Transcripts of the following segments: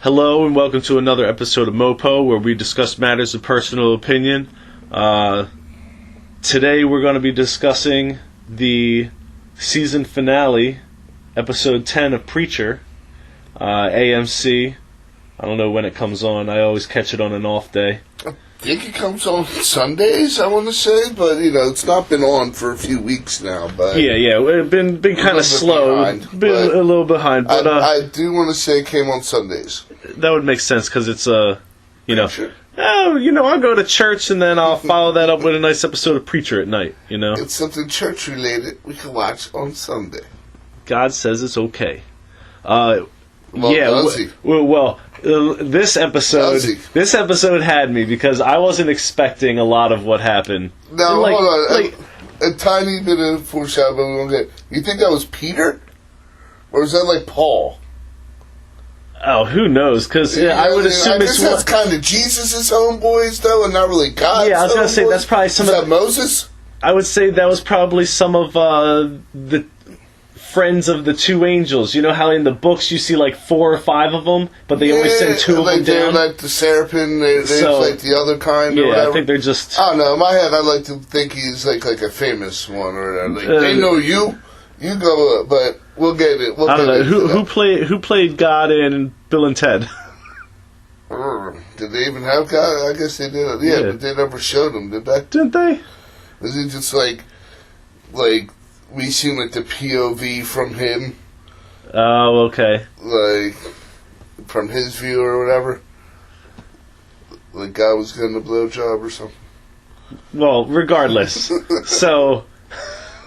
Hello and welcome to another episode of MOPO, where we discuss matters of personal opinion. Today we're going to be discussing the season finale, episode 10 of Preacher, AMC. I don't know when it comes on. I always catch it on an off day. I think it comes on Sundays, I want to say, but it's not been on for a few weeks now. But yeah, it's been kind of slow, been a little behind. But I do want to say it came on Sundays. That would make sense because it's Sure. I'll go to church and then I'll follow that up with a nice episode of Preacher at night. It's something church related we can watch on Sunday. God says it's okay. This episode had me because I wasn't expecting a lot of what happened. Now, hold on. A tiny bit of foreshadowing, but we won't get. You think that was Peter? Or is that like Paul? Oh, who knows? Because I would assume it's that's kind of Jesus' homeboys, though, and not really God's. Yeah, I was going to say, that's probably some of... Is that Moses? I would say that was probably some of the friends of the two angels. You know how in the books you see like 4 or 5 of them, but they only send 2 of them down? They're like the Seraphim, they're like the other kind or whatever. I think they're just... I don't know, in my head I like to think he's like a famous one, or like, they know you go, but we'll get it. I don't know, who played God in Bill and Ted? Did they even have God? I guess they did. Yeah, but they never showed him, did they? Didn't they? Was it just like we seen like the POV from him? Oh, okay. Like from his view or whatever. Like God was getting a blowjob or something. Well, regardless. So,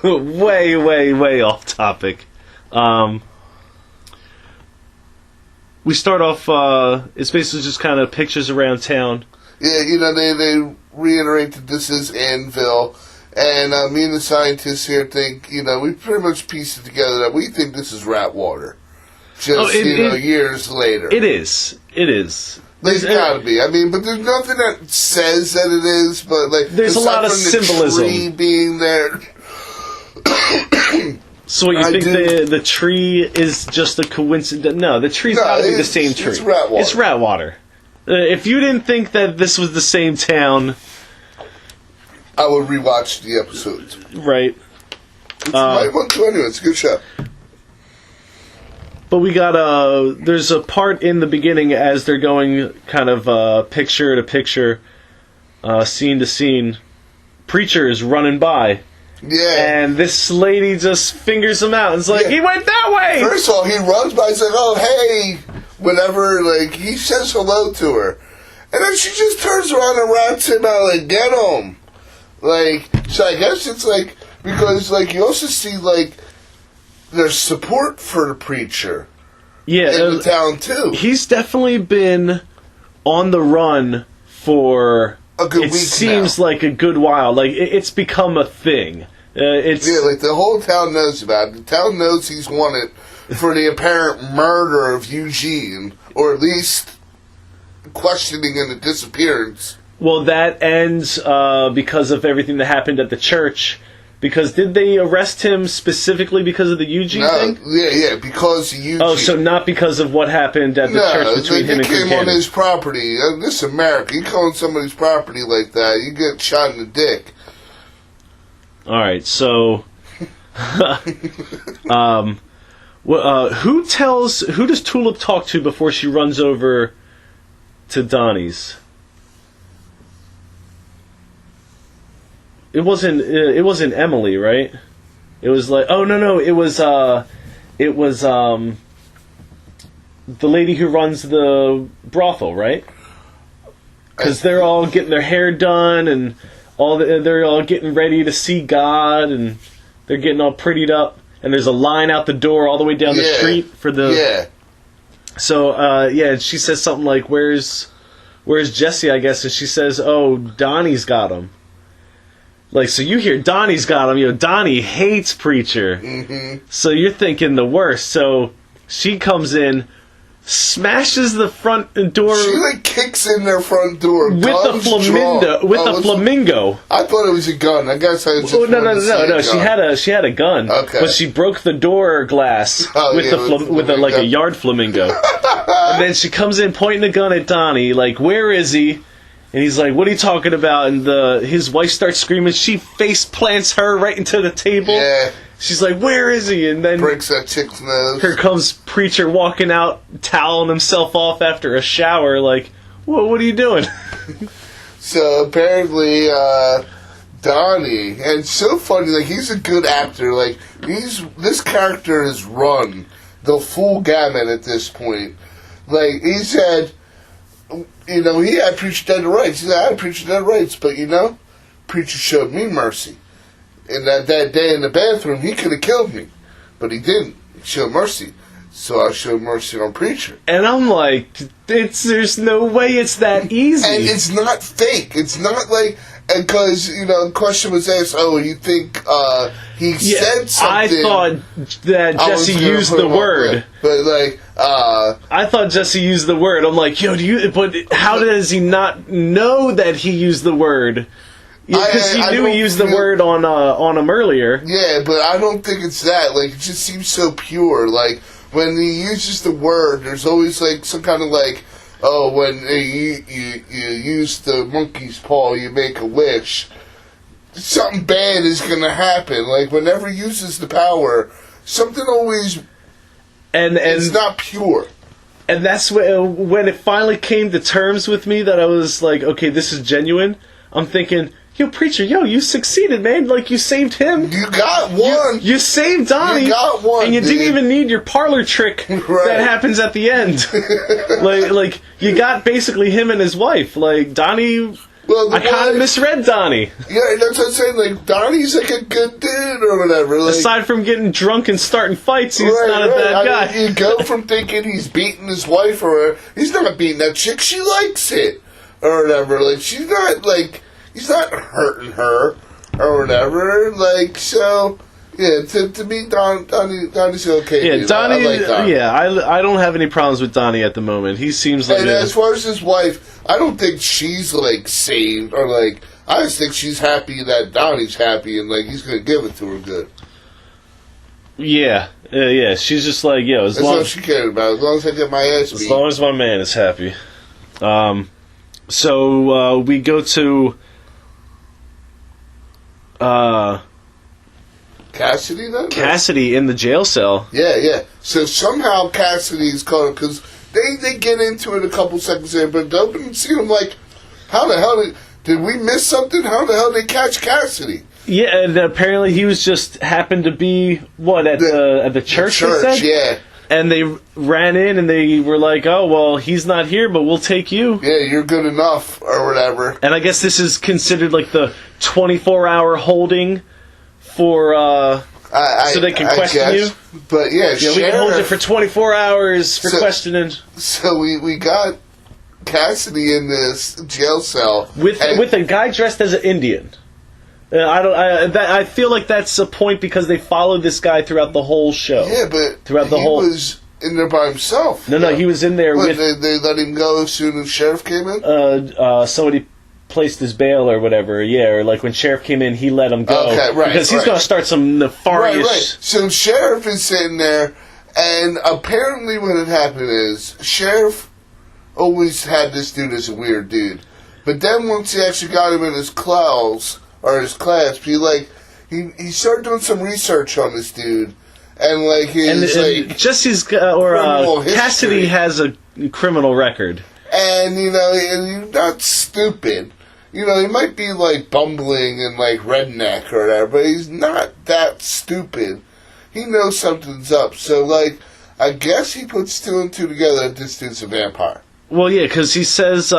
way off topic. We start off. It's basically just kind of pictures around town. Yeah, they reiterate that this is Annville. And me and the scientists here think, we pretty much pieced it together that we think this is rat water. Just, years later. It is. There's gotta be. I mean, but there's nothing that says that it is, but there's a lot of symbolism. The tree being there. So what, you think the tree is just a coincidence? No, the tree's gotta be the same tree. It's rat water. It's rat water. If you didn't think that this was the same town... I would rewatch the episodes. Right. It's my one too anyway. It's a good show. But we got there's a part in the beginning as they're going kind of picture to picture, scene to scene. Preacher is running by. Yeah. And this lady just fingers him out. It's like, he went that way! First of all, he runs by, he's like, oh, hey, whatever. He says hello to her. And then she just turns around and rats him out, get him. So I guess it's because you also see there's support for the preacher in the town too. He's definitely been on the run for a good week now. It seems like a good while. It's become a thing. The whole town knows about it. The town knows he's wanted for the apparent murder of Eugene, or at least questioning and the disappearance. Well, that ends because of everything that happened at the church. Because did they arrest him specifically because of the Eugene thing? Yeah, because of Eugene. Oh, so not because of what happened at the church between him and Kincannon. He came on his property. This is America. You come on somebody's property like that, you get shot in the dick. All right, so... who does Tulip talk to before she runs over to Donnies? It wasn't Emily, right? It was it was the lady who runs the brothel, right? Because they're all getting their hair done and they're all getting ready to see God, and they're getting all prettied up, and there's a line out the door all the way down the street for the... Yeah. So, and she says something like, where's Jessie, I guess, and she says, oh, Donnie's got him. So you hear Donnie's got him, Donnie hates Preacher. Mm-hmm. So you're thinking the worst. So she comes in, smashes the front door. She kicks in their front door with a flamingo. I thought it was a gun. I guess I was just no. She had a gun. Okay. But she broke the door glass with a yard flamingo. And And then she comes in pointing a gun at Donnie, like, where is he? And he's like, what are you talking about? And his wife starts screaming. She face plants her right into the table. Yeah. She's like, where is he? And then breaks that chick's nose. Here comes Preacher walking out, toweling himself off after a shower, like, whoa, what are you doing? So apparently, Donnie, and it's so funny, like, he's a good actor. Like, this character has run the full gamut at this point. Like, he said, you know, he had Preacher dead to rights. He said, I had Preacher dead to rights, but, you know, Preacher showed me mercy. And that day in the bathroom, he could have killed me, but he didn't. He showed mercy. So I showed mercy on Preacher. And I'm like, there's no way it's that easy. And it's not fake. It's not like, because, you know, the question was asked, oh, you think he said something. I thought that Jessie used the word. But, like, I thought Jessie used the word. I'm like, but how does he not know that he used the word? Because he knew he used the word on him earlier. Yeah, but I don't think it's that. Like, it just seems so pure. Like, when he uses the word, there's always, like, some kind of, like, oh, when you use the monkey's paw, you make a wish. Something bad is going to happen. Like, whenever he uses the power, something always... And it's not pure. And that's when it finally came to terms with me that I was like, okay, this is genuine. I'm thinking... Yo, Preacher, you succeeded, man. Like, you saved him. You got one. You saved Donnie. You got one, and you dude. didn't even need your parlor trick that happens at the end. like, you got basically him and his wife. Like, Donnie... Well, I kind of misread Donnie. Yeah, that's what I'm saying. Like, Donnie's like a good dude or whatever. Like, aside from getting drunk and starting fights, he's not a bad guy. Mean, you go from thinking he's beating his wife or... He's not beating that chick. She likes it. Or whatever. Like, she's not, like... He's not hurting her or whatever. Like, so, yeah, to me, Donnie's okay. Yeah, dude. Donnie, I like Donnie. Yeah, I don't have any problems with Donnie at the moment. He seems like... And as far as his wife, I don't think she's, like, saved or, like... I just think she's happy that Donnie's happy and, like, he's going to give it to her good. Yeah, yeah. She's just like, that's all she cared about. As long as I get my ass beat. As long as my man is happy. So, we go to... Cassidy then? Cassidy in the jail cell. Yeah. So somehow Cassidy's caught up because they get into it a couple seconds there, but don't even see them like, how the hell did we miss something? How the hell did they catch Cassidy? Yeah, and apparently he was just happened to be at the church. The church, yeah. And they ran in and they were like, "Oh, well, he's not here, but we'll take you." Yeah, you're good enough or whatever. And I guess this is considered like the 24-hour holding for so they can question you. But yeah, we can hold you for 24 hours for questioning. So we got Cassidy in this jail cell with a guy dressed as an Indian. I feel like that's a point because they followed this guy throughout the whole show. Yeah, but throughout the whole... he was in there by himself. No, he was in there with... They let him go as soon as Sheriff came in? Somebody placed his bail or whatever, or like when Sheriff came in, he let him go. Okay, right. Because he's going to start some nefarious... Right. So Sheriff is sitting there, and apparently what had happened is, Sheriff always had this dude as a weird dude. But then once he actually got him in his claws... or his clasp, he started doing some research on this dude, and like and Jesse's Cassidy has a criminal record, and and he's not stupid. He might be like bumbling and like redneck or whatever, but he's not that stupid. He knows something's up, so like I guess he puts two and two together that this dude's a vampire. Well, yeah, because he says.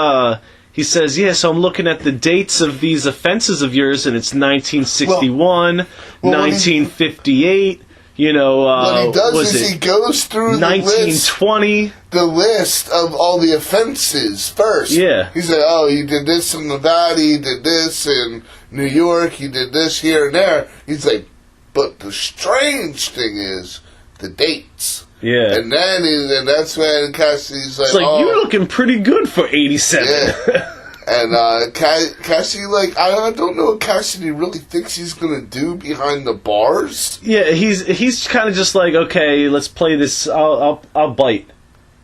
He says, yeah, so I'm looking at the dates of these offenses of yours, and it's 1961, 1958, what he does is he goes through 1920. The list of all the offenses first. Yeah. He's like, oh, he did this in Nevada, he did this in New York, he did this here and there. He's like, but the strange thing is the dates. Yeah. And then that's when Cassidy's like, you're looking pretty good for 87. Yeah. And Cassidy, I don't know what Cassidy really thinks he's going to do behind the bars. Yeah, he's kind of just like, okay, let's play this, I'll bite.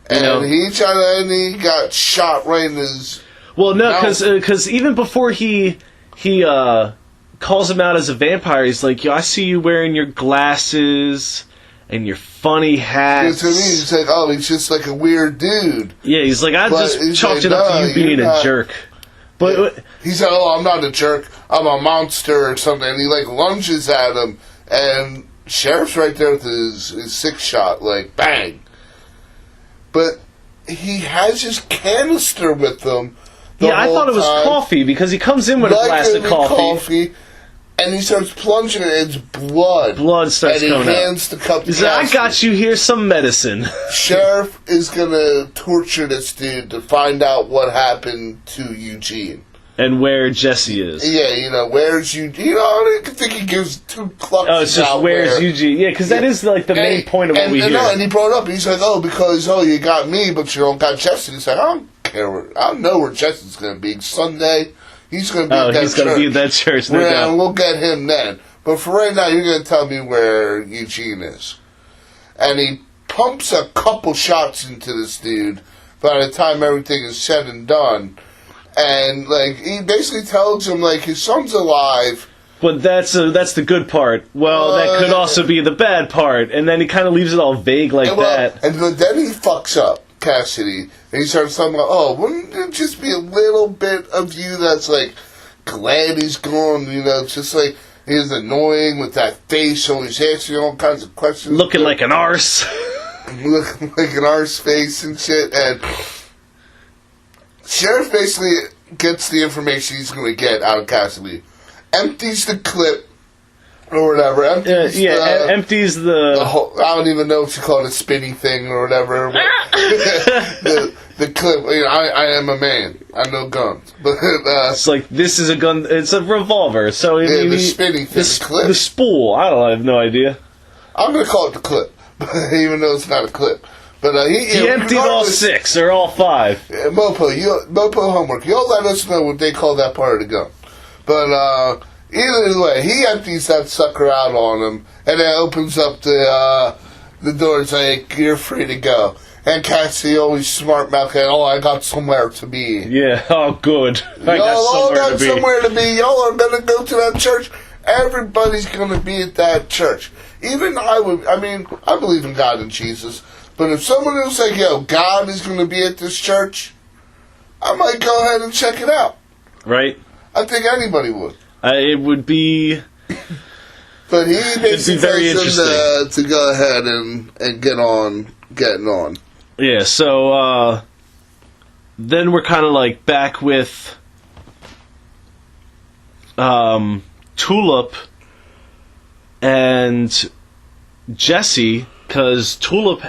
And he got shot right in his... Well, no, because even before he calls him out as a vampire, he's like, yo, I see you wearing your glasses and your funny hats. To me, he's like, oh, he's just like a weird dude. Yeah, he's like, I just chalked it up to you being a jerk. But he said, oh, I'm not a jerk, I'm a monster or something. And he, like, lunges at him, and Sheriff's right there with his six shot, like, bang. But he has his canister with him. I thought it was coffee, because he comes in with a glass of coffee. And he starts plunging it, it's blood. Blood starts coming out. And he hands the cup to He's like, I got you, here's some medicine. Sheriff is going to torture this dude to find out what happened to Eugene. And where Jessie is. Yeah, where's Eugene? I don't think he gives two clucks. Oh, it's just where's Eugene? Yeah, because that is like the main point of what we hear. No, and he brought it up. He's like, because you got me, but you don't got Jessie. He's like, I don't care. I don't know where Jessie's going to be. Sunday, he's going to be at that church. He's going to be at that church. And we'll get him then. But for right now, you're going to tell me where Eugene is. And he pumps a couple shots into this dude by the time everything is said and done. And, like, he basically tells him, like, his son's alive. But that's the good part. Well, that could also be the bad part. And then he kind of leaves it all vague like that. And then he fucks up Cassidy. And he starts talking about, wouldn't it just be a little bit of you that's, like, glad he's gone? Just like, he's annoying with that face, always asking all kinds of questions. Looking like an arse. Looking like an arse face and shit. And Sheriff basically gets the information he's going to get out of Cassidy. Empties the clip, or whatever. Empties the whole, I don't even know what you call it, a spinny thing or whatever. the clip. I am a man. I know guns. But it's like, this is a gun. It's a revolver. So the spinning thing. The spool. I have no idea. I'm going to call it the clip, even though it's not a clip. But he emptied all 6 or all 5. MOPO homework. Y'all let us know what they call that part of the gun. But either way, he empties that sucker out on him, and then opens up the door and says, like, you're free to go. And Cassidy, always smart mouth, I got somewhere to be. Yeah, good. I got somewhere to be. Y'all are going to go to that church. Everybody's going to be at that church. Even I believe in God and Jesus. But if someone was like, God is going to be at this church, I might go ahead and check it out. Right. I think anybody would. It would be... But he basically tells him to go ahead and getting on. Yeah, so then we're kind of like back with Tulip and Jessie, because Tulip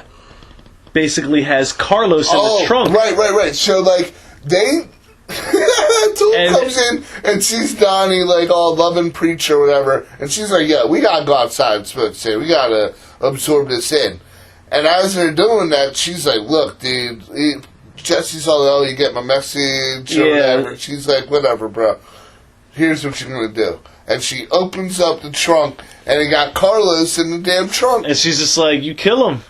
basically has Carlos in the trunk. Right. So, like, Tulip comes in and sees Donnie, like, all loving Preacher or whatever, and she's like, we gotta go outside and smoke, we gotta absorb this in. And as they're doing that, she's like, look, dude, Jesse's all, you get my message or whatever. She's like, whatever, bro. Here's what you're gonna do. And she opens up the trunk, and it got Carlos in the damn trunk. And she's just like, you kill him.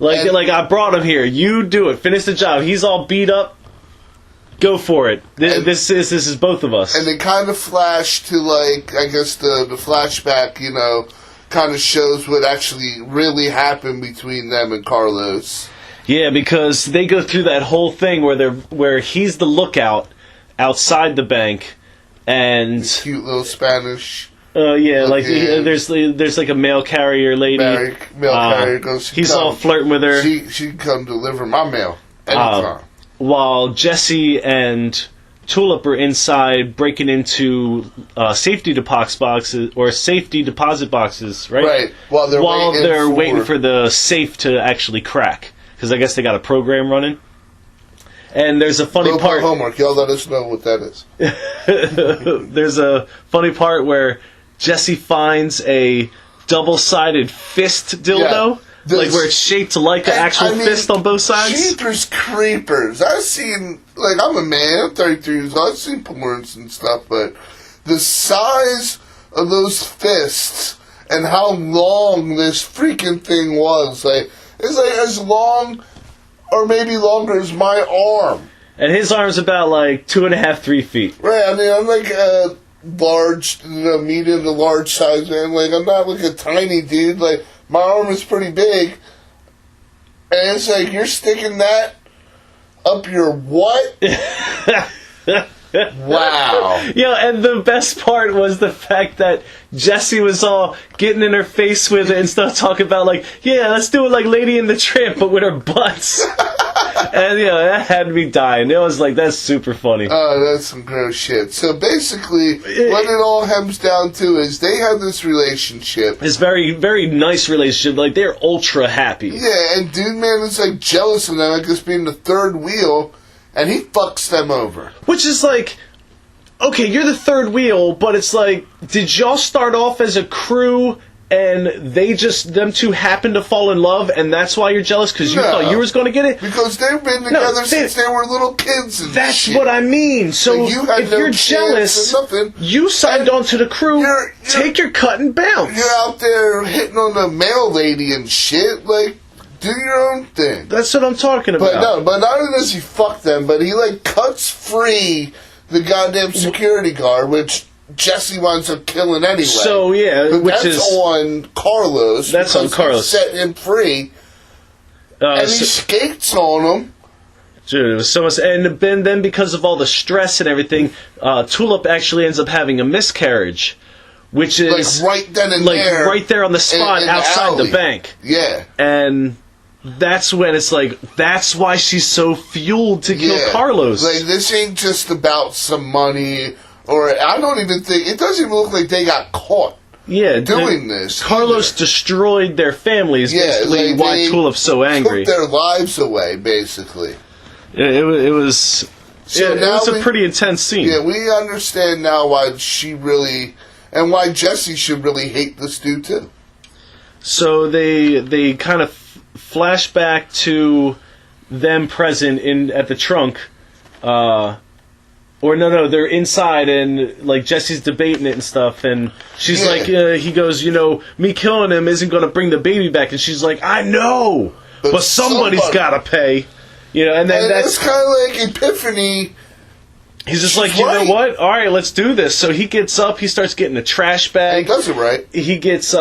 Like I brought him here. You do it. Finish the job. He's all beat up. Go for it. This is both of us. And they kind of flash to, like, I guess the flashback, kind of shows what actually really happened between them and Carlos. Yeah, because they go through that whole thing where he's the lookout outside the bank, and the cute little Spanish. Like there's like a mail carrier lady. Mail carrier goes. He's all flirting with her. She come deliver my mail anytime. While Jessie and Tulip are inside breaking into safety deposit boxes, right? Right. While they're waiting for the safe to actually crack, because I guess they got a program running. And there's a funny part. Homework. Y'all let us know what that is. There's a funny part where Jessie finds a double-sided fist dildo, where it's shaped like an actual fist on both sides. Jeepers creepers! I've seen, I'm a man, I'm 33 years old, I've seen porns and stuff, but the size of those fists and how long this freaking thing was, it's like as long or maybe longer as my arm. And his arm's about like 2.5, 3 feet. Right, I mean, I'm like a large, medium to large size man. Like, I'm not like a tiny dude. Like, my arm is pretty big. And it's like, you're sticking that up your what? Wow. Yeah, and the best part was the fact that Jessie was all getting in her face with it and stuff, talking about like, yeah, let's do it like Lady and the Tramp, but with her butts. And, that had me dying. It was like, that's super funny. Oh, that's some gross shit. So basically, what it all hems down to is they have this relationship. This very, very nice relationship. Like, they're ultra happy. Yeah, and Dude Man is like jealous of them, like this being the third wheel, and he fucks them over. Which is like, okay, you're the third wheel, but it's like, did y'all start off as a crew and them two happened to fall in love and that's why you're jealous because you thought you was going to get it? Because they've been together since they were little kids and that's shit. What I mean. So if you're jealous, you signed on to the crew, take your cut and bounce. You're out there hitting on the mail lady and shit, like, do your own thing. That's what I'm talking about. But not only does he fuck them, but he like cuts free the goddamn security guard, which Jessie winds up killing anyway. So yeah, but which that's on Carlos. That's on Carlos. Set him free, and he skates on him. Dude, it was so much. And then because of all the stress and everything, Tulip actually ends up having a miscarriage. Which is like right then and there, right there on the spot outside the bank. Yeah, and that's when it's like, that's why she's so fueled to kill Carlos. Like, this ain't just about some money, or I don't even think, it doesn't even look like they got caught doing this. Carlos destroyed their families, basically why Tulip's so angry. Took their lives away, basically. It was a pretty intense scene. Yeah, we understand now why she really, and why Jessie should really hate this dude too. So they kind of flash back to them present at the trunk, or no, they're inside and like Jessie's debating it and stuff, and she's like, he goes, me killing him isn't going to bring the baby back, and she's like, I know, but somebody's got to pay, and then that's kind of like Epiphany. He's just like, you know what? All right, let's do this. So he gets up, he starts getting a trash bag. He does it right. He gets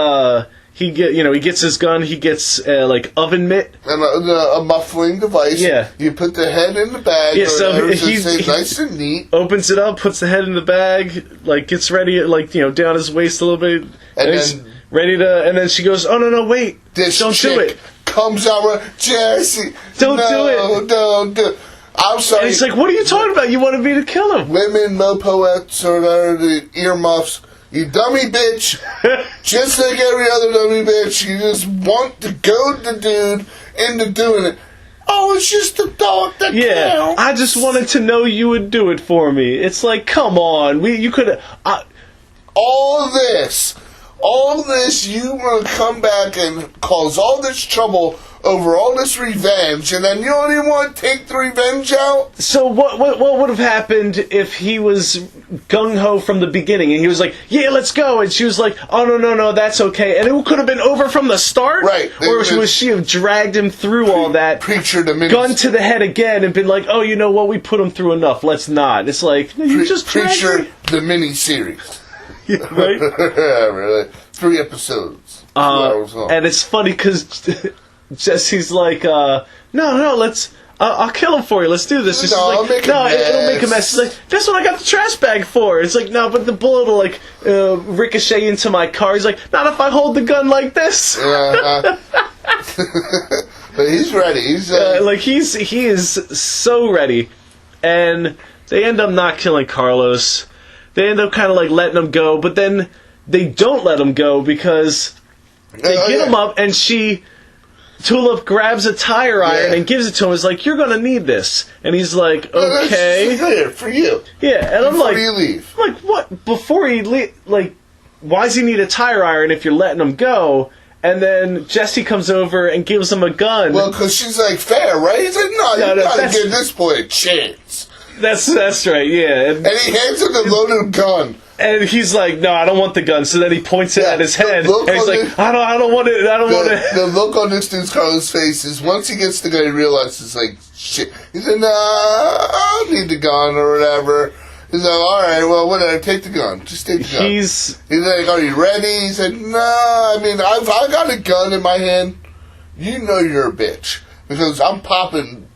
he gets his gun. He gets like oven mitt and a muffling device. Yeah, you put the head in the bag. Yeah, so he's nice and neat. Opens it up, puts the head in the bag, like gets ready, like down his waist a little bit, and he's ready to. And then she goes, "Oh no, wait! Don't do it!" Comes out, Jessie. Don't do it! Don't do it! I'm sorry. And he's like, "What are you talking about? You wanted me to kill him?" Women, MOPOettes, or the earmuffs. You dummy bitch. Just like every other dummy bitch, you just want to goad the dude into doing it. Oh, it's just a thought that counts. I just wanted to know you would do it for me. It's like, come on. You could have... All this, you want to come back and cause all this trouble over all this revenge, and then you don't even want to take the revenge out? So what would have happened if he was gung-ho from the beginning, and he was like, yeah, let's go, and she was like, oh, no, that's okay, and it could have been over from the start? Right. Or was she have dragged him through all that, Preacher the gun to the head again, and been like, oh, you know what, we put him through enough, let's not. It's like, no, you just Preacher the mini-series. Yeah, right? Yeah, really. 3 episodes. 2 hours long. And it's funny, because... Jessie's like, no, I'll kill him for you. Let's do this. She's like, it'll make a mess. She's like, that's what I got the trash bag for. It's like, no, but the bullet will like ricochet into my car. He's like, not if I hold the gun like this. But he's ready. He is so ready, and they end up not killing Carlos. They end up kind of like letting him go, but then they don't let him go because they get him up, and Tulip grabs a tire iron and gives it to him. He's like, you're going to need this. And he's like, okay. Here for you. Yeah, and Before you leave. I'm like, what? Before he leave? Like, why does he need a tire iron if you're letting him go? And then Jessie comes over and gives him a gun. Well, because she's like, fair, right? He's like, no, you got to give this boy a chance. That's right, yeah. And he hands him the loaded gun. And he's like, no, I don't want the gun. So then he points it at his head, and he's like, I don't want it. I don't want it. The look on this dude's Carlos face is once he gets the gun, he realizes like, shit. He said, nah, I don't need the gun or whatever. He's like, all right, well, whatever. Take the gun. Just take the gun. He's like, are you ready? He said, nah. I mean, I got a gun in my hand. You know you're a bitch because I'm popping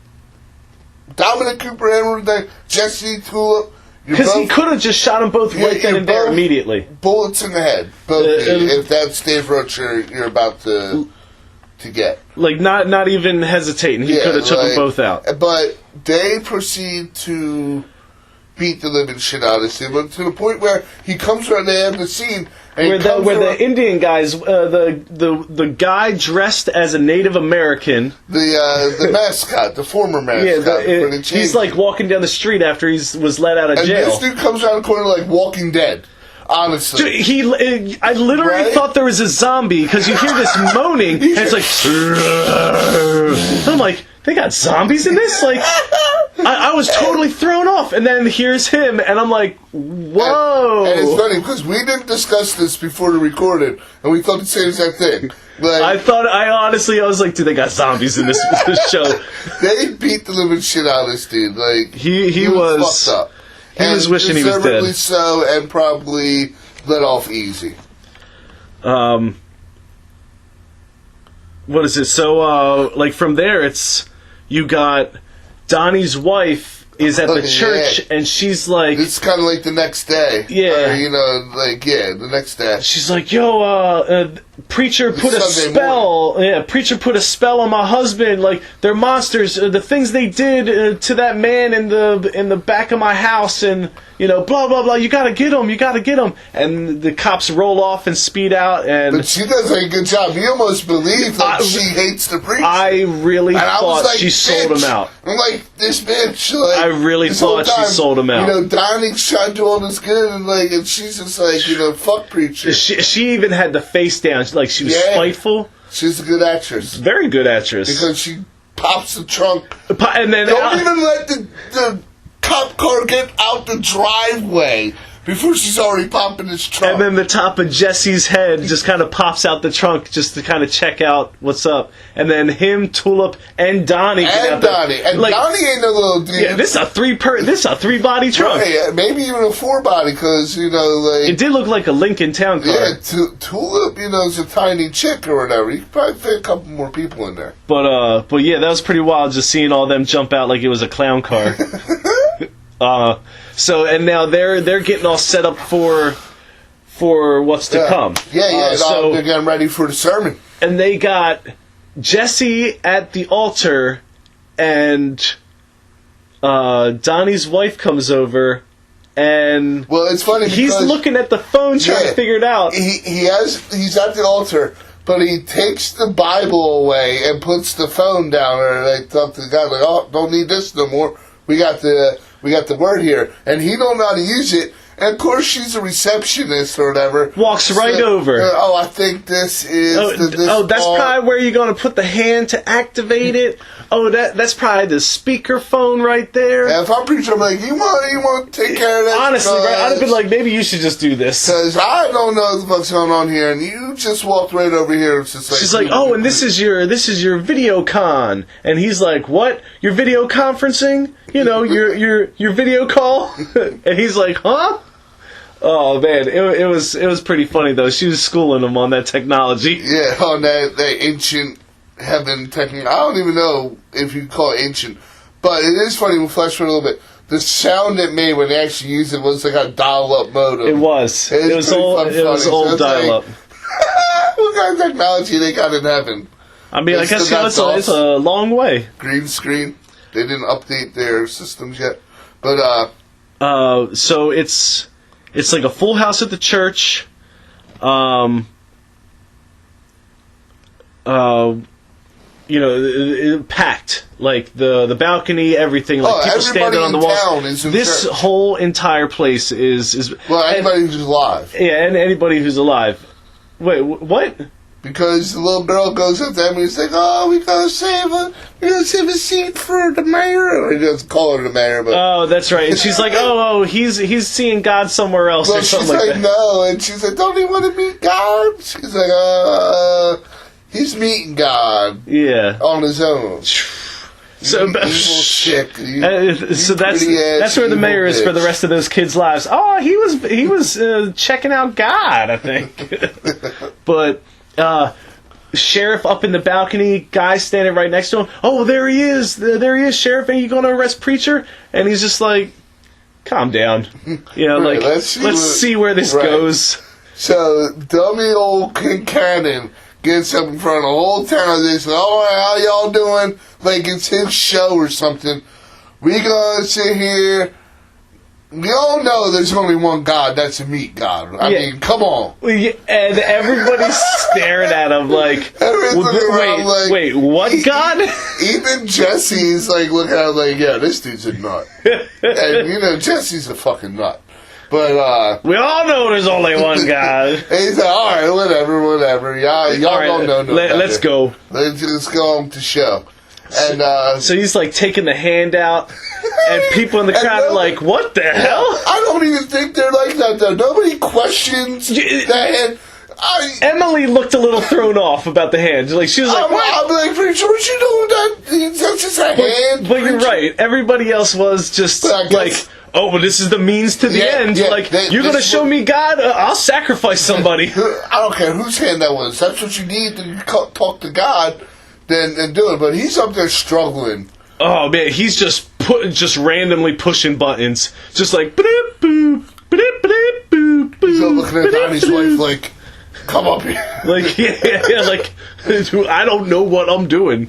Dominic Cooper, Annville, Jessie, Tulip. Because he could have just shot them both right then and there immediately. Bullets in the head. Both if that's Dave Roach you're about to get. Like, not even hesitating. He could have took them both out. But they proceed to beat the living shit out of him to the point where he comes around the end of the scene. And where the Indian guys, the guy dressed as a Native American, the mascot, the former mascot, he's like walking down the street after he was let out of jail. And this dude comes around the corner like Walking Dead. Honestly, dude, I literally thought there was a zombie because you hear this moaning and it's like, I'm like, they got zombies in this? Like, I was totally thrown off. And then here's him, and I'm like, whoa. And it's funny, because we didn't discuss this before we recorded, and we thought the same exact thing. Like, I was like, dude, they got zombies in this show. They beat the living shit out of this dude. Like, he was fucked up. He was wishing he was dead. Deservedly so, and probably let off easy. What is it? So, like, from there, you got Donnie's wife is at the church, and she's like... It's kind of like the next day. Yeah. Or, the next day. She's like, yo, Preacher put a spell... Yeah, Preacher put a spell on my husband. Like, they're monsters. The things they did to that man in the back of my house, and, blah, blah, blah. You gotta get him. And the cops roll off and speed out, and... But she does a good job. You almost believe that she hates the Preacher. I really thought she sold him out. I'm like, this bitch, like... I really thought she sold him out. Donnie's trying to do all this good, and she's just like, fuck Preacher. She even had the face down. Like, she was spiteful. She's a good actress. Very good actress. Because she pops the trunk. And then don't even let the cop car get out the driveway before she's already popping his trunk. And then the top of Jesse's head just kind of pops out the trunk just to kind of check out what's up. And then him, Tulip, and Donnie. And Donnie. And like, Donnie ain't no little dude. Yeah, this is a three-body trunk. Right, maybe even a 4-body, because, like... It did look like a Lincoln Town car. Yeah, Tulip, is a tiny chick or whatever. You could probably fit a couple more people in there. But yeah, that was pretty wild, just seeing all them jump out like it was a clown car. So, and now they're getting all set up for what's to come. Yeah. So they're getting ready for the sermon. And they got Jessie at the altar, and Donnie's wife comes over, and it's funny because he's looking at the phone trying to figure it out. He's at the altar, but he takes the Bible away and puts the phone down, or they talk to the guy like, "Oh, don't need this no more. We got the word here," and he don't know how to use it. And of course, she's a receptionist or whatever. Walks right over. I think this is. That's probably where you're going to put the hand to activate it. Oh, that's probably the speaker phone right there. And if I'm Preacher, I'm like, you want to take care of that? Honestly, right, I'd have been like, maybe you should just do this. Because I don't know what the fuck's going on here, and you just walked right over here. It's just like, she's like, oh, and this is your video con, and he's like, what? Your video conferencing? Your video call? And he's like, huh? Oh man, it was pretty funny though. She was schooling him on that technology. Yeah, on that ancient heaven technology. I don't even know if you call it ancient, but it is funny. We'll flash forward a little bit. The sound it made when they actually used it was like a dial-up modem. It was. It was old dial-up. What kind of technology they got in heaven? I mean, I guess it's a long way. Green screen. They didn't update their systems yet, but so it's like a full house at the church. Packed. Like the balcony, everything. Like people standing on the walls. This whole entire place is anybody who's alive. Yeah, and anybody who's alive. Wait, what? because the little girl goes up to him and he's like, "Oh, we gotta save a seat for the mayor." Or he doesn't call her the mayor, but oh, that's right. And she's like, "Oh, he's seeing God somewhere else," or something like that. No, and she's like, "Don't he want to meet God?" She's like, he's meeting God, on his own." So, so that's where the mayor is for the rest of those kids' lives. Oh, he was checking out God, I think. But sheriff up in the balcony, guy standing right next to him. Oh, there he is, sheriff. Are you going to arrest Preacher? And he's just like, calm down. Right, let's see where this goes. So dummy old Kincannon gets up in front of the whole town and they say, "All right, how y'all doing?" Like it's his show or something. We gonna sit here. We all know there's only one God. That's a meat God. I mean, come on. And everybody's staring at him like, wait, what God? Even Jesse's like looking at him like, yeah, this dude's a nut. And Jesse's a fucking nut. But we all know there's only one God. And he's like, all right, whatever. Y'all right, don't know no better. Let's go. Let's go on to show. And so he's like taking the hand out, and people in the crowd are like, "What the hell?" I don't even think they're like that though. Nobody questions that hand. Emily looked a little thrown off about the hand. Like she was like, "I'm like, Preacher, what you doing? That's just a hand." But you're right. Everybody else was just like, "Oh, well, this is the means to the end." You're gonna show me God? I'll sacrifice somebody. I don't care whose hand that was. That's what you need to talk to God. Then do it. But he's up there struggling. Oh man, he's just randomly pushing buttons, just like. Boop, boop, boop, boop, he's looking at Donnies Wife like, "Come up here." Like like I don't know what I'm doing,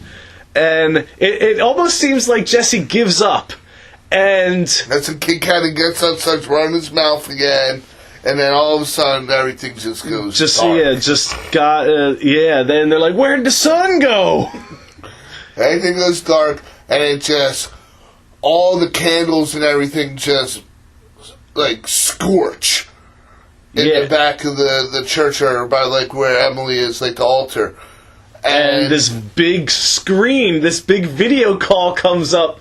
and it almost seems like Jessie gives up, and that's when Kincannon gets up, starts running his mouth again. And then all of a sudden, everything just goes dark. Then they're like, "Where'd the sun go?" Everything goes dark, and it just all the candles and everything just like scorch in the back of the church, or by like where Emily is, like the altar. And this big screen, this big video call comes up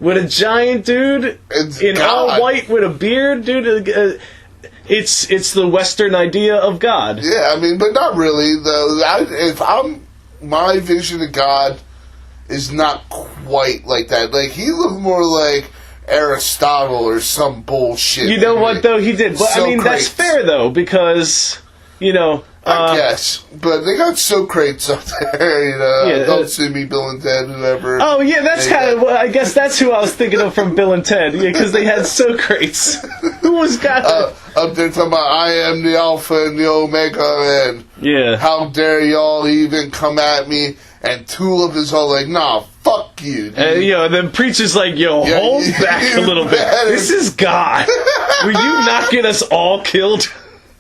with a giant dude in all white with a beard, dude. It's the Western idea of God. Yeah, I mean, but not really, though. My vision of God is not quite like that. Like, he looked more like Aristotle or some bullshit. You know what, though? He did. But, I mean, that's fair, though, because, I guess. But they got soap crates up there, Don't Sue Me, Bill and Ted, whoever. Oh, yeah, that's kind of, I guess that's who I was thinking of from Bill and Ted, because they had soap crates. Who was God? Up there talking about, "I am the Alpha and the Omega," and how dare y'all even come at me, and Tulip is all like, "Nah, fuck you, dude." And, then Preacher's like, hold back a little bit. This is God. Will you not get us all killed?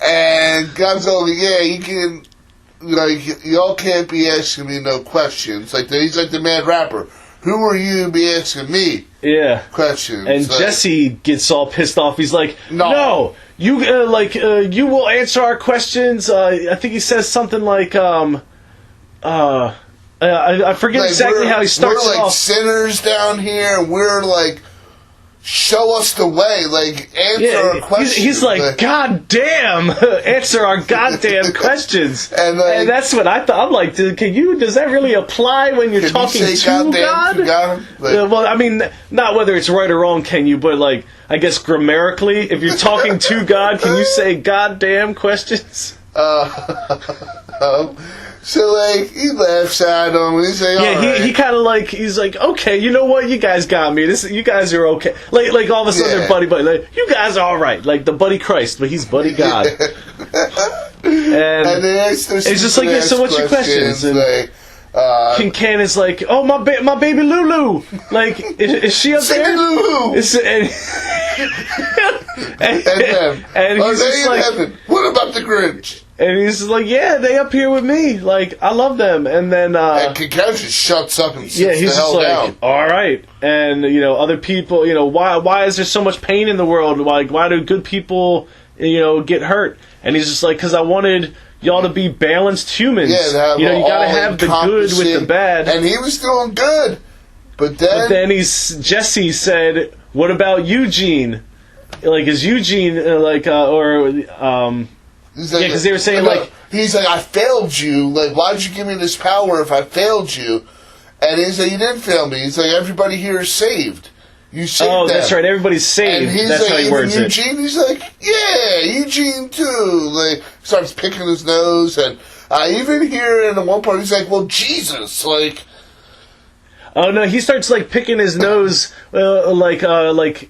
And God's all like, "Yeah, you can, y'all can't be asking me no questions." Like, he's like the mad rapper. "Who are you to be asking me questions?" And Jessie gets all pissed off. He's like, "No, you you will answer our questions." I think he says something like, I forget exactly how he starts off. We're like off. sinners down here, and we're like, show us the way, like, answer our questions. He's like, "God damn, answer our goddamn questions." And that's what I thought. I'm like, does that really apply when you're talking to God? Well, I mean, not whether it's right or wrong, can you? But, like, I guess grammatically, if you're talking to God, can you say goddamn questions? So, like, he laughs at him. He's like, he kind of like, he's like, "Okay, you know what? You guys got me. You guys are okay." Like all of a sudden, they're buddy. Like, you guys are all right. Like the buddy Christ, but he's buddy God. And it's just like, "So what's your questions?" And Kincannon's like, "Oh, my baby Lulu. Like, is she up there?" Lulu. And he's just like, heaven. "What about the Grinch?" And he's like, "Yeah, they up here with me. Like, I love them." And then and Kincannon just shuts up and sits he's the hell just like, down. "All right." And other people, why is there so much pain in the world? Like, why do good people, get hurt? And he's just like, "Because I wanted you ought to be balanced humans. Yeah, you gotta have the good with the bad. And he was doing good. But then Jessie said, "What about Eugene? Like, is Eugene he's like, because they were saying he's like, I failed you. Like, why'd you give me this power if I failed you?" And he's like, "You didn't fail me." He's like, "Everybody here is saved. You saved them." That's right. Everybody's saved. And he's that's like, how he words Eugene, it. he's like, "Yeah, Eugene too." Like, starts picking his nose, and even here in the one part, he's like, "Well, Jesus, like." Oh no, he starts like picking his nose, like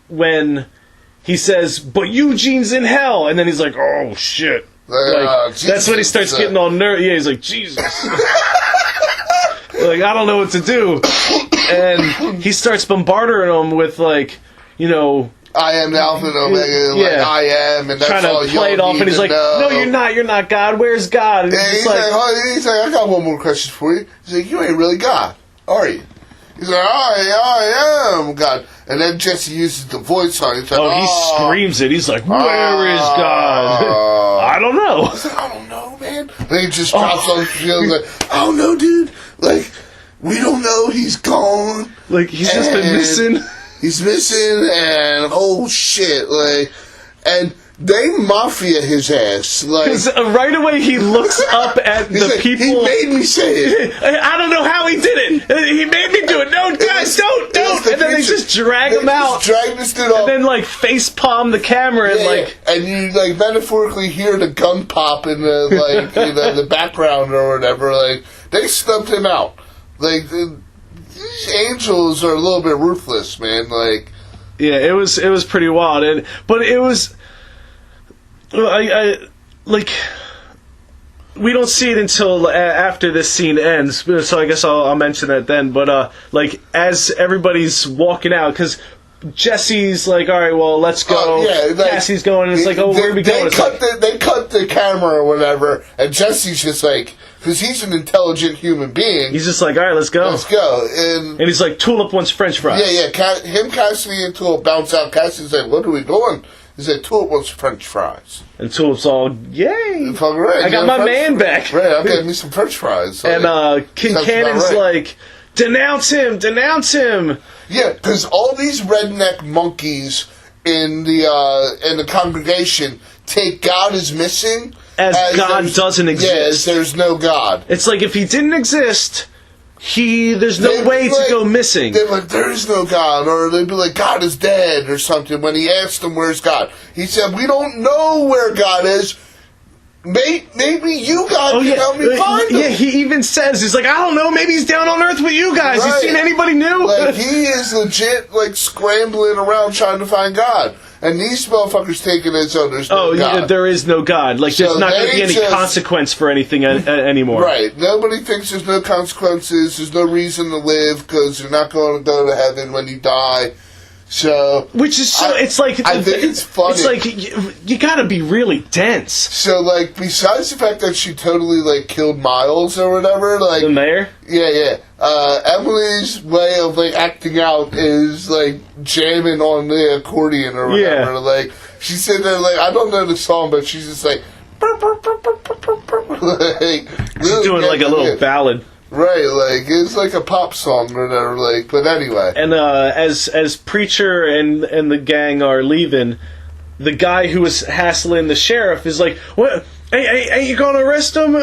when he says, "But Eugene's in hell," and then he's like, "Oh shit!" That's when he starts getting all nervous. Yeah, he's like, "Jesus." Like, I don't know what to do. And he starts bombarding him with, like, I am the Alpha and Omega, like, I am, and that's trying all to play it off, and he's like, "No, you're not God, where's God?" And he's like, "I got one more question for you." He's like, "You ain't really God, are you?" He's like, I am God. And then Jessie uses the voice on it. He's like, he screams it. He's like, "Where is God?" I don't know. I was like, "I don't know, man." Then he just drops on the field like, "I don't know, dude. Like, we don't know. He's gone. Like, he's just been missing. He's missing, and oh shit, like, and they mafia his ass, like, because right away he looks up at the like, people. He made me say it. I don't know how he did it. He made me do it. No, guys, don't. And then they just drag him out. Drag this dude off. And then like face palm the camera and you like metaphorically hear the gun pop in the like the background or whatever. Like, they stumped him out. Like, these angels are a little bit ruthless, man. Like, yeah, it was pretty wild, but it was. I like. We don't see it until after this scene ends, so I guess I'll mention that then. But like, as everybody's walking out, because Jesse's like, "All right, well, let's go." Like, Cassie's going, and it's like, "Oh, where are we going?" They cut the camera or whatever, and Jesse's just like, because he's an intelligent human being. He's just like, "All right, let's go." Let's go. And he's like, "Tulip wants French fries." Yeah. Him, Cassidy, and Tulip bounce out. Cassidy's like, "What are we doing?" He said, "Tulip wants French fries." And Tulip's all, "Yay! Right. I got my man back." Right, I'll get me some French fries. Like, and Kincannon's like, "Denounce him! Denounce him!" Yeah, because all these redneck monkeys in the congregation take God as missing. As God doesn't exist. Yes, there's no God. It's like, if he didn't exist, there's no way to go missing. They're like, "There is no God," or they'd be like, "God is dead," or something. When he asked them, "Where's God?" He said, "We don't know where God is. Maybe you, God, can help me find him." Yeah, he even says, he's like, "I don't know, maybe he's down on Earth with you guys." Right. You seen anybody new? Like, he is legit, like, scrambling around trying to find God. And these motherfuckers taking it so there's no God. Yeah, there is no God. Like, there's not going to be any consequence for anything anymore. Right. Nobody thinks there's no consequences. There's no reason to live because you're not going to go to heaven when you die. So, which is so. It's like, I think it's funny. It's like you got to be really dense. So, like, besides the fact that she totally like killed Miles or whatever, like the mayor. Yeah. Emily's way of like acting out is like jamming on the accordion or whatever. Yeah. Like, she said that, like, I don't know the song, but she's just like, like, she's doing like a little ballad. Right, like, it's like a pop song or whatever, like, but anyway. And as Preacher and the gang are leaving, the guy who was hassling the sheriff is like, "What? Ain't you gonna arrest him,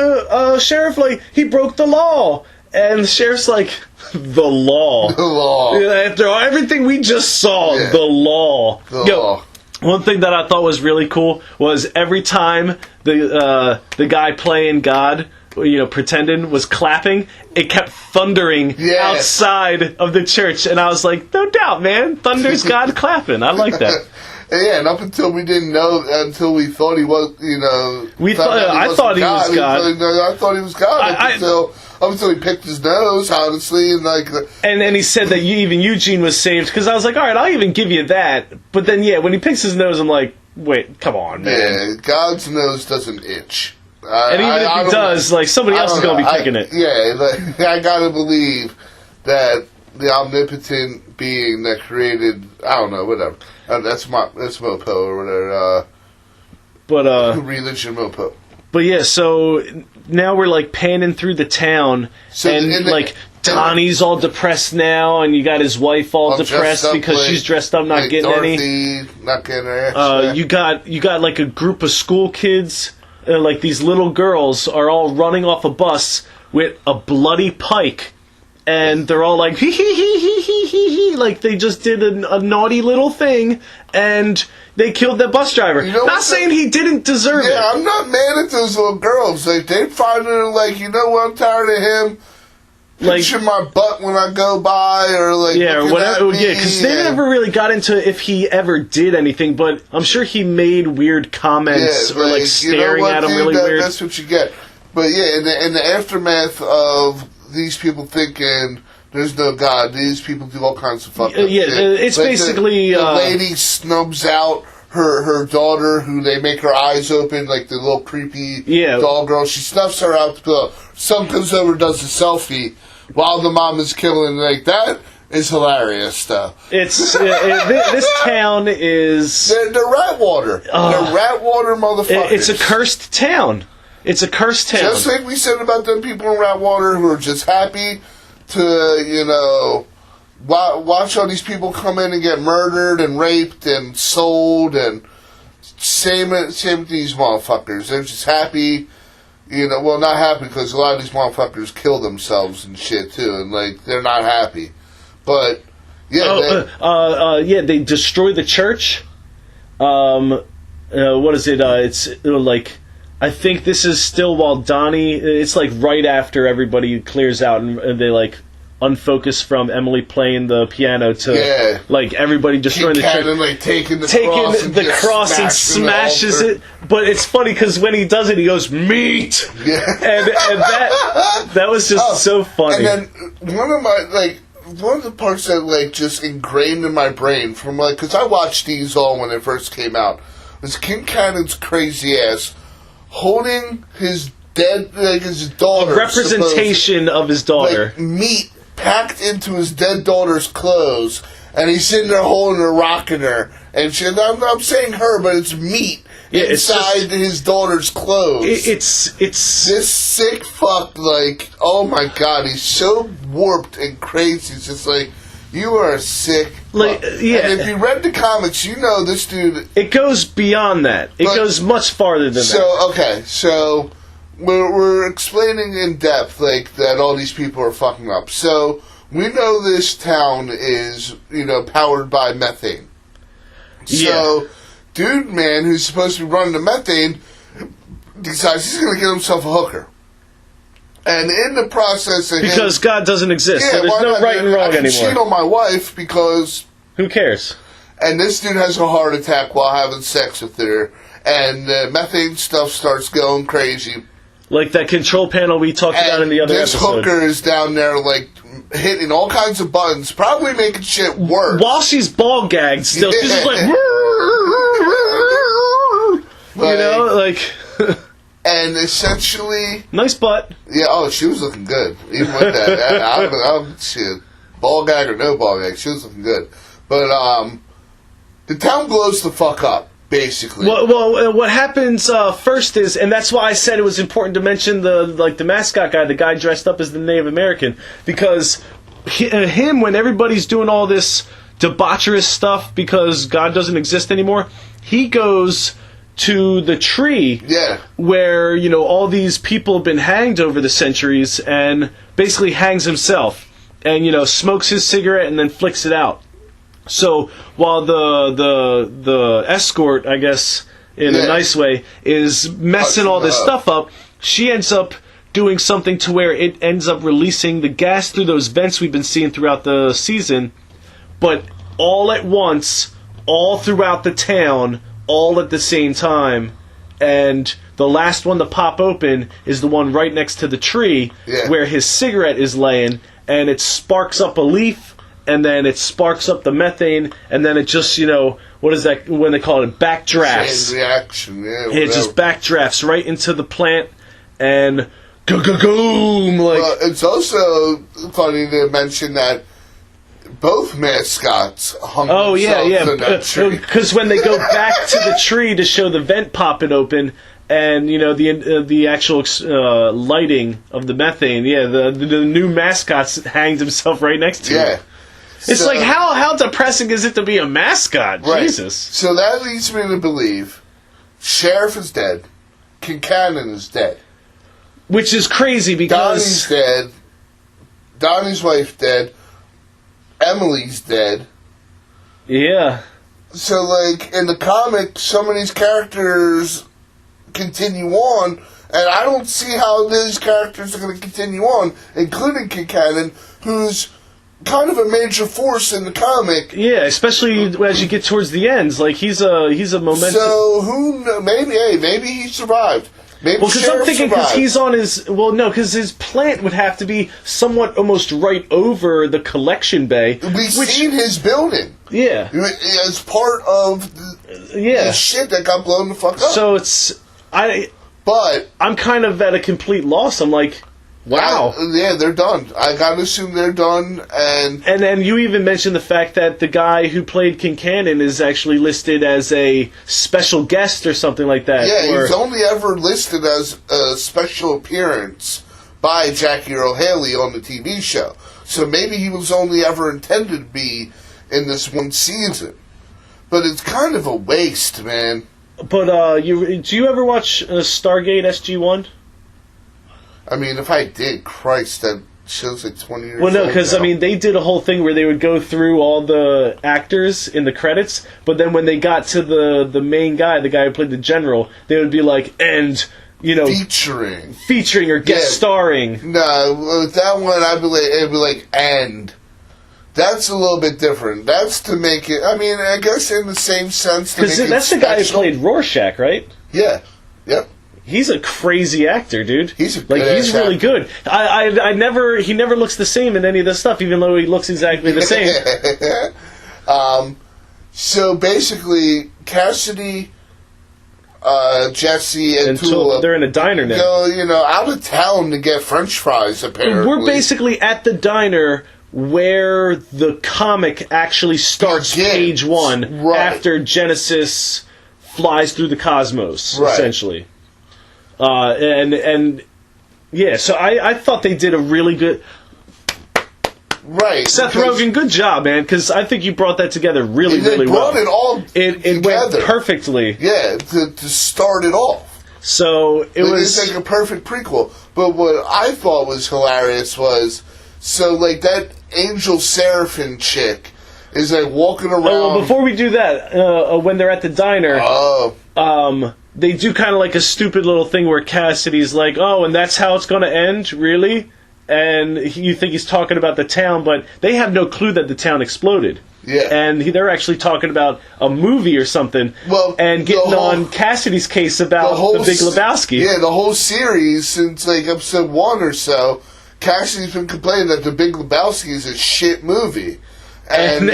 sheriff? Like, he broke the law." And the sheriff's like, "The law? The law. After everything we just saw, the law." The law. One thing that I thought was really cool was every time the guy playing God, pretending, was clapping, it kept thundering outside of the church, and I was like, no doubt, man, thunder's God clapping. I like that. Yeah, and up until we didn't know, until we thought he was, I thought he was God. I thought he was God until he picked his nose, honestly, and like. And then he said that even Eugene was saved, because I was like, all right, I'll even give you that. But then, when he picks his nose, I'm like, wait, come on, man. Yeah, God's nose doesn't itch. And even if he does, like, somebody else is going to be picking it. Yeah, like, I gotta believe that the omnipotent being that created, I don't know, whatever. That's MOPO or whatever. But religion MOPO. But yeah, so now we're like panning through the town, and like Donnie's all depressed now, and you got his wife all depressed because she's dressed up, not getting Dorothy, not getting her. You got like a group of school kids, like these little girls are all running off a bus with a bloody pike, and they're all like hee hee hee hee hee hee hee, like they just did a naughty little thing, and they killed that bus driver. Not saying he didn't deserve it. Yeah, I'm not mad at those little girls. Like, they find it like, you know what, I'm tired of him pinching my butt when I go by, or like, whatever. Yeah, because they never really got into if he ever did anything, but I'm sure he made weird comments or like staring at him really weird. That's what you get. But yeah, in the aftermath of these people thinking there's no God, these people do all kinds of fucked up shit. It's like the lady snubs out her daughter, who they make her eyes open, like the little creepy doll girl. She snuffs her out. The son comes over and does a selfie while the mom is killing. Like, that is hilarious stuff. It's this town is they're rat water. They're rat water motherfuckers. It's a cursed town. It's a cursed town. Just like we said about them people in rat water who are just happy to, watch all these people come in and get murdered and raped and sold, and same with these motherfuckers. They're just happy, well, not happy because a lot of these motherfuckers kill themselves and shit too, and like, they're not happy. But they destroy the church. What is it? It's like, I think this is still while Donnie. It's like right after everybody clears out, and they like unfocus from Emily playing the piano to like everybody destroying the church, like taking the cross and smashes it. But it's funny because when he does it, he goes meat, and that was just so funny. And then one of the parts that like just ingrained in my brain from like, because I watched these all when they first came out, was Kincannon's crazy ass holding his dead, like his daughter, a representation of his daughter, like meat packed into his dead daughter's clothes, and he's sitting there holding her, rocking her, and I'm saying her, but it's meat inside his daughter's clothes. It's this sick fuck, like, oh my god, he's so warped and crazy. It's just like, you are sick. Like, and if you read the comics, you know this dude. It goes beyond that. It goes much farther than that. So we're explaining in depth, like, that all these people are fucking up. So we know this town is, powered by methane. So, dude, man, who's supposed to be running the methane, decides he's going to get himself a hooker. And in the process of because God doesn't exist, so there's no right and wrong anymore. I can cheat on my wife because... Who cares? And this dude has a heart attack while having sex with her, and the methane stuff starts going crazy. Like that control panel we talked about in the other episode. This hooker is down there, like, hitting all kinds of buttons, probably making shit worse. While she's ball gagged still. She's just like... And essentially... Nice butt. Yeah, she was looking good. Even with that. Shit. Ball gag or no ball gag, she was looking good. But, the town blows the fuck up, basically. Well, what happens first is, and that's why I said it was important to mention the mascot guy, the guy dressed up as the Native American, because him, when everybody's doing all this debaucherous stuff because God doesn't exist anymore, he goes to the tree where, all these people have been hanged over the centuries, and basically hangs himself and, smokes his cigarette and then flicks it out. So while the escort, I guess, in a nice way, is messing all this stuff up, she ends up doing something to where it ends up releasing the gas through those vents we've been seeing throughout the season, but all at once, all throughout the town, all at the same time. And the last one to pop open is the one right next to the tree where his cigarette is laying, and it sparks up a leaf, and then it sparks up the methane, and then it just, what is that when they call it? Backdrafts. Chain reaction, It just backdrafts right into the plant, and go-go-goom! Well, it's also funny to mention that both mascots hung themselves in that tree. Because when they go back to the tree to show the vent popping open, and the actual lighting of the methane. Yeah, the new mascot hanged himself right next to him. It's like, how depressing is it to be a mascot? Right. Jesus. So that leads me to believe Sheriff is dead, Kincannon is dead, which is crazy because Donnie's dead, Donnie's wife dead, Emily's dead. Yeah. So, like, in the comic, some of these characters continue on, and I don't see how these characters are going to continue on, including Kincannon, who's kind of a major force in the comic. Yeah, especially as you get towards the ends. Like, he's a momentum. So, maybe he survived. Maybe because I'm thinking because he's on his... Well, no, because his plant would have to be somewhat almost right over the collection bay. We've seen his building. Yeah. As part of the shit that got blown the fuck up. So I'm kind of at a complete loss. I'm like, wow. They're done. I gotta assume they're done. And then you even mentioned the fact that the guy who played Kincannon is actually listed as a special guest or something like that. Yeah, he's only ever listed as a special appearance by Jackie Earle Haley on the TV show. So maybe he was only ever intended to be in this one season. But it's kind of a waste, man. But do you ever watch Stargate SG-1? I mean, if I did, Christ, that show's like 20 years old. Well, no, because, I mean, they did a whole thing where they would go through all the actors in the credits, but then when they got to the main guy, the guy who played the general, they would be like, and, featuring or guest starring. No, with that one, it'd be like, and. That's a little bit different. That's to make it, I mean, I guess in the same sense to make it because that's the guy who played Rorschach, right? Yeah. Yep. He's a crazy actor, dude. He's a good he's really good. He never looks the same in any of this stuff, even though he looks exactly the same. So basically, Cassidy, Jessie, and Tulip, they're in a diner now. Go, out of town to get French fries. Apparently, we're basically at the diner where the comic actually starts, page 1, after Genesis flies through the cosmos, essentially. And so I thought they did a really good... Right. Seth Rogen, good job, man, because I think you brought that together really well. They brought it all It went perfectly. Yeah, to start it off. So it was... It's like a perfect prequel. But what I thought was hilarious was... So, like, that Angel Seraphim chick is, like, walking around... Oh, well, before we do that, when they're at the diner... they do kind of like a stupid little thing where Cassidy's like, oh, and that's how it's going to end? Really? And you think he's talking about the town, but they have no clue that the town exploded. Yeah. And they're actually talking about a movie or something. Well, and getting on Cassidy's case about the Big Lebowski. Yeah, the whole series, since, like, episode 1 or so... Cassidy's been complaining that The Big Lebowski is a shit movie. And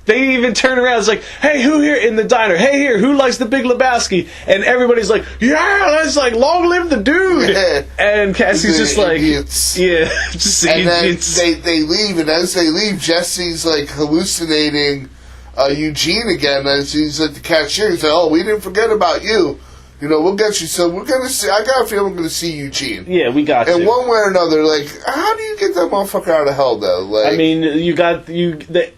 they even turn around and it's like, hey, who here in the diner? Hey, here, who likes The Big Lebowski? And everybody's like, yeah, that's like, long live the dude. Yeah. And Cassie's just like, idiots. Yeah. And then they leave, and as they leave, Jesse's like hallucinating Eugene again as he's at the cashier. He's like, oh, we didn't forget about you. We'll get you. So we're going to see... I got a feeling we're going to see Eugene. Yeah, we got and one way or another, like, how do you get that motherfucker out of hell, though? Like, I mean, the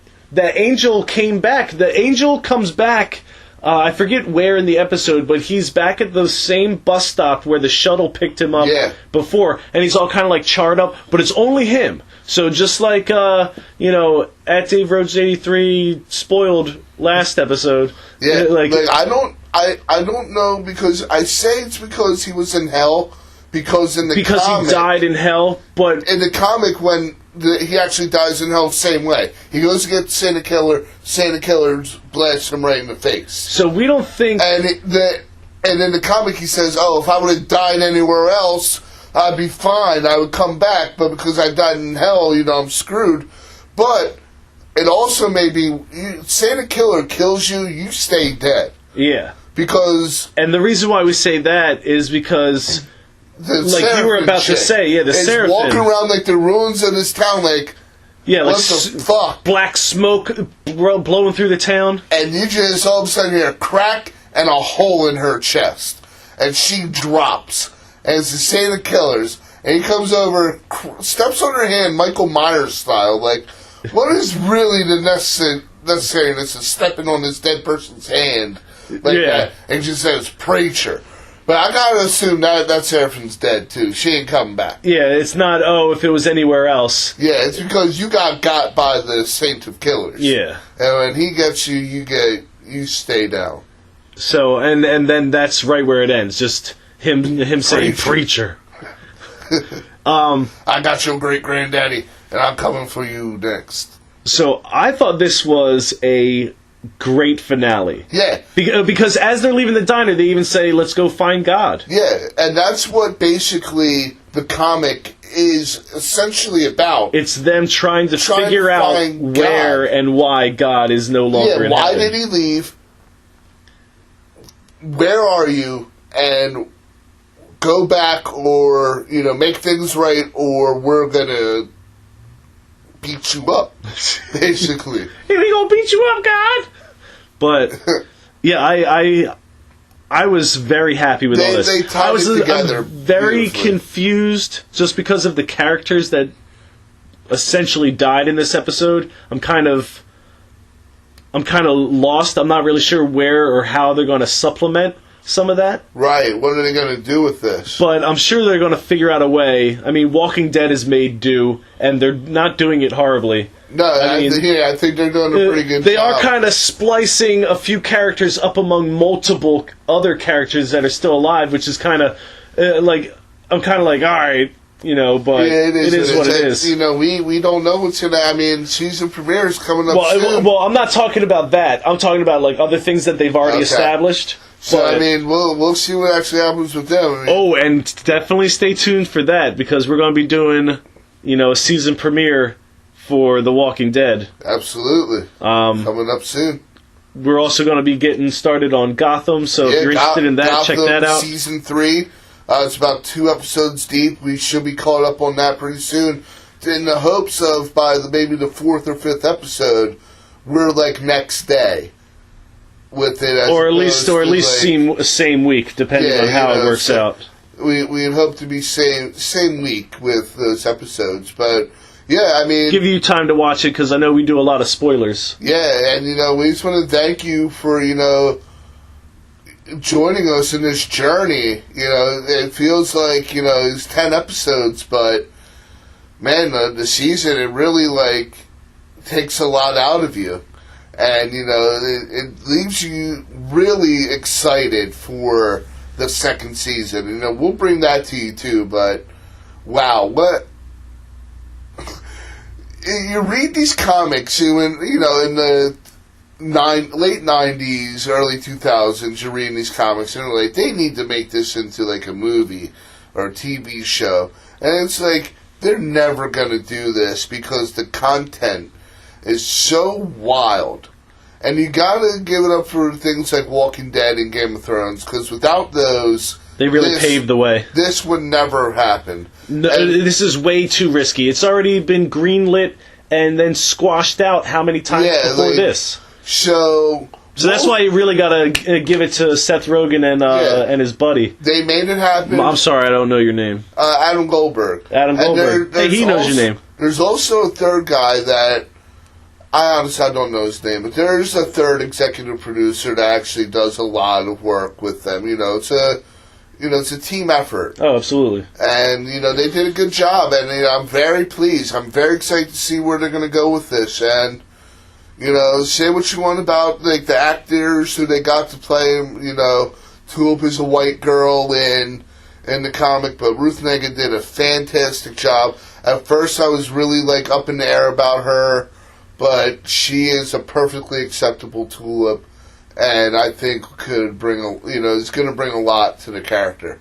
angel came back. The angel comes back... I forget where in the episode, but he's back at the same bus stop where the shuttle picked him up before, and he's all kind of like charred up, but it's only him. So just like, at Dave Rhodes 83 spoiled last episode. Yeah, like I don't know, because I say it's because he was in hell, because in the comic... he died in hell, but... In the comic, when he actually dies in hell the same way. He goes to get Santa Killer's blasts him right in the face. So we don't think... And in the comic he says, oh, if I would have died anywhere else, I'd be fine, I would come back, but because I died in hell, I'm screwed. But it also may be, Santa Killer kills you, you stay dead. Yeah. And the reason why we say that is because, like you were about to say, the Seraphim walking around like the ruins of this town, like, what the fuck? Black smoke blowing through the town, and you just all of a sudden hear a crack and a hole in her chest, and she drops. And it's the Santa Killers. And he comes over, steps on her hand, Michael Myers style. Like, what is really the necessariness of stepping on this dead person's hand like that? And just says, Preacher. But I gotta assume that Seraphim's dead, too. She ain't coming back. Yeah, it's not, if it was anywhere else. Yeah, it's because you got by the Saint of Killers. Yeah. And when he gets you, you stay down. So, and then that's right where it ends. Just him saying, Preacher. I got your great-granddaddy, and I'm coming for you next. So, I thought this was a great finale. Yeah. Because as they're leaving the diner, they even say, let's go find God. Yeah, and that's what basically the comic is essentially about. It's them trying to figure out where and why God is no longer in why heaven. did he leave? Where are you? And go back or, make things right, or we're going to beat you up, basically. Hey, we gonna beat you up, God! But, yeah, I was very happy with all this. They tied it together. I'm very confused just because of the characters that essentially died in this episode. I'm kind of lost. I'm not really sure where or how they're going to supplement some of that. Right. What are they going to do with this? But I'm sure they're going to figure out a way. I mean, Walking Dead has made do, and they're not doing it horribly. No, I think they're doing a pretty good job. They are kind of splicing a few characters up among multiple other characters that are still alive, which is kind of I'm kind of like, all right, but it is what it is. We don't know what's going to... I mean, season premiere is coming up soon. Well, I'm not talking about that. I'm talking about, other things that they've already established. So, I mean, we'll see what actually happens with them. And definitely stay tuned for that, because we're going to be doing, a season premiere for The Walking Dead. Absolutely. Coming up soon. We're also going to be getting started on Gotham, so if you're interested in that, Gotham, check that out. Season 3. It's about 2 episodes deep. We should be caught up on that pretty soon. In the hopes of, by maybe the 4th or 5th episode, we're next day with it. Or at least same week, depending on how it works out. We'd hope to be same week with those episodes, but yeah, I mean... Give you time to watch it, because I know we do a lot of spoilers. Yeah, and we just want to thank you for, joining us in this journey. It feels like, it's 10 episodes, but man, the season, it really takes a lot out of you. And, it leaves you really excited for the second season. We'll bring that to you too, but wow, what... You read these comics, in the late 90s, early 2000s, you're reading these comics, and they're they need to make this into a movie or a TV show. And it's they're never going to do this because the content is so wild. And you gotta give it up for things like Walking Dead and Game of Thrones, because without those... They really paved the way. This would never happen. No, this is way too risky. It's already been greenlit and then squashed out how many times before this? So that's why you really gotta give it to Seth Rogen and his buddy. They made it happen. I'm sorry, I don't know your name. Adam Goldberg. Adam Goldberg. Hey, he knows your name. There's also a third guy that I don't know his name, but there's a third executive producer that actually does a lot of work with them. It's a team effort. Oh, absolutely. And, they did a good job, and I'm very pleased. I'm very excited to see where they're going to go with this. And, say what you want about, the actors who they got to play. Tulip is a white girl in the comic, but Ruth Negga did a fantastic job. At first, I was really, up in the air about her, but she is a perfectly acceptable Tulip. And I think could bring is going to bring a lot to the character.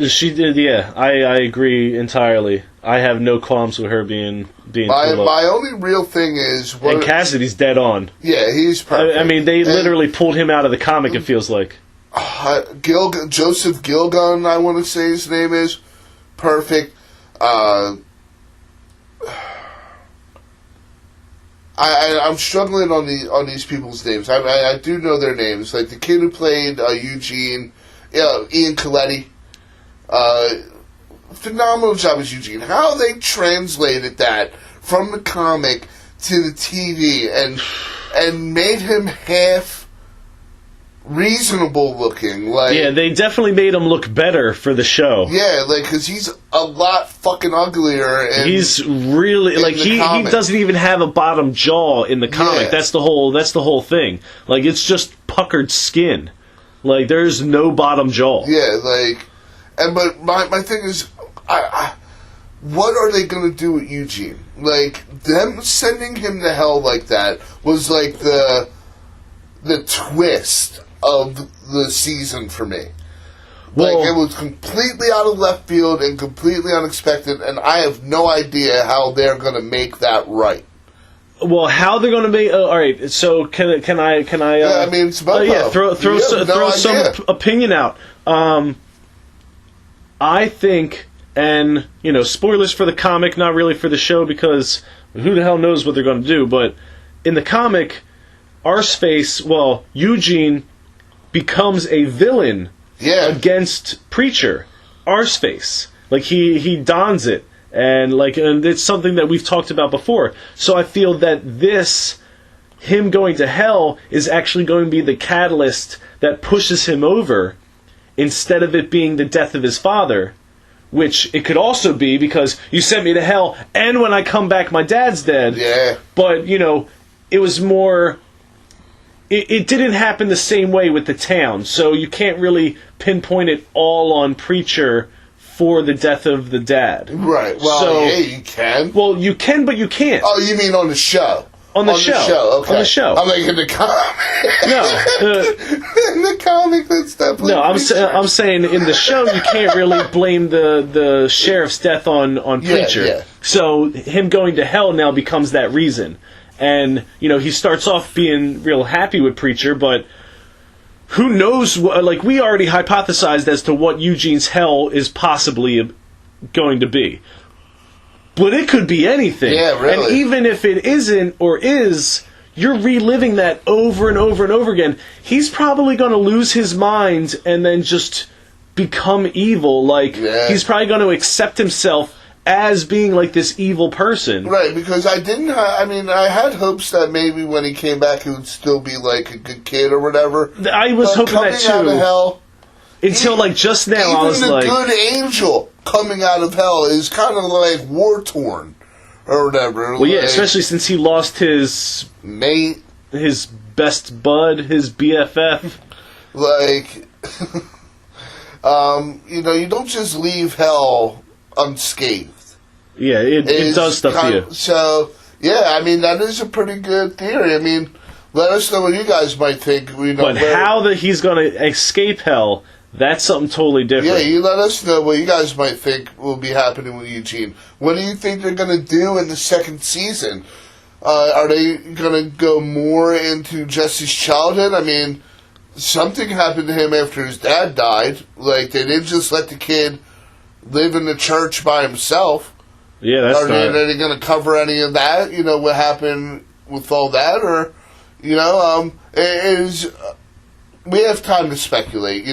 She did, yeah. I agree entirely. I have no qualms with her being my only real thing is... And Cassidy's dead on. Yeah, he's perfect. I mean, they literally pulled him out of the comic, it feels like. Joseph Gilgun, I want to say his name is. Perfect. I'm struggling on these people's names. I do know their names. The kid who played Eugene Ian Coletti. Phenomenal job as Eugene. How they translated that from the comic to the TV and made him half reasonable looking. Like, yeah, they definitely made him look better for the show. Yeah, like, because he's a lot fucking uglier. He's really like he doesn't even have a bottom jaw in the comic. Yeah. That's the whole thing. Like, it's just puckered skin. Like, there's no bottom jaw. Yeah, like, but my thing is, what are they going to do with Eugene? Like, them sending him to hell like that was like the twist of the season for me. Well, like, it was completely out of left field and completely unexpected, and I have no idea how they're going to make that right. Well, how they're going to make? All right. So can I? Yeah, I mean, it's about throw some opinion out. I think, and spoilers for the comic, not really for the show, because who the hell knows what they're going to do. But in the comic, Eugene becomes a villain against Preacher. Arseface, like he dons it. And it's something that we've talked about before. So I feel that him going to hell is actually going to be the catalyst that pushes him over, instead of it being the death of his father, which it could also be, because you sent me to hell, and when I come back, my dad's dead. Yeah. But, it was more... It didn't happen the same way with the town, so you can't really pinpoint it all on Preacher for the death of the dad. Right. Well, yeah, you can. Well, you can, but you can't. Oh, you mean on the show? On the show. Okay. On the show. I'm like, in the comic. No. In the comic, that's definitely... No, I'm saying in the show, you can't really blame the sheriff's death on Preacher. Yeah. So him going to hell now becomes that reason. And, he starts off being real happy with Preacher, but... who knows what, we already hypothesized as to what Eugene's hell is possibly going to be. But it could be anything. Yeah, really. And even if it isn't or is, you're reliving that over and over and over again. He's probably going to lose his mind and then just become evil. He's probably going to accept himself as being this evil person. Right, because I had hopes that maybe when he came back he would still be a good kid or whatever. I was hoping that too. Out of hell, until just now, I was even the good angel coming out of hell is kind of war torn or whatever. Well, yeah, especially since he lost his mate, his best bud, his BFF. You don't just leave hell unscathed. Yeah, it does stuff to you. So, yeah, that is a pretty good theory. Let us know what you guys might think. But how he's going to escape hell, that's something totally different. Yeah, you let us know what you guys might think will be happening with Eugene. What do you think they're going to do in the second season? Are they going to go more into Jesse's childhood? Something happened to him after his dad died. They didn't just let the kid live in the church by himself. Yeah, that's Are they going to cover any of that? What happened with all that? Or, we have time to speculate.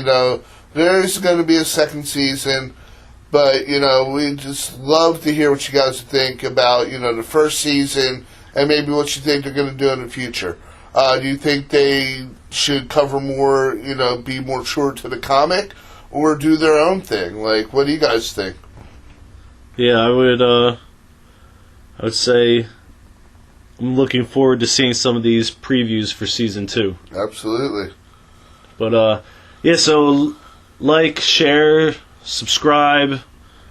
There's going to be a second season, but, we just love to hear what you guys think about, the first season and maybe what you think they're going to do in the future. Do you think they should cover more, be more true to the comic, or do their own thing? What do you guys think? Yeah, I would say I'm looking forward to seeing some of these previews for season 2. Absolutely. But so share, subscribe,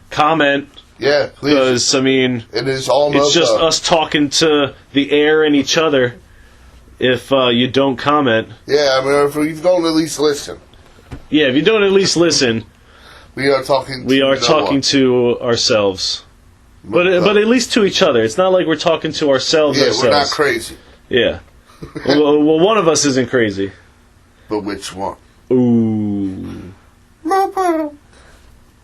comment. Yeah, please. Because it is all it's just us talking to the air and each other. If you don't comment, yeah, if you don't at least listen. Yeah, if you don't at least listen. We are talking to ourselves. But at least to each other. It's not like we're talking to ourselves. Yeah, we're not crazy. Yeah. well, one of us isn't crazy. But which one? Ooh. MOPO.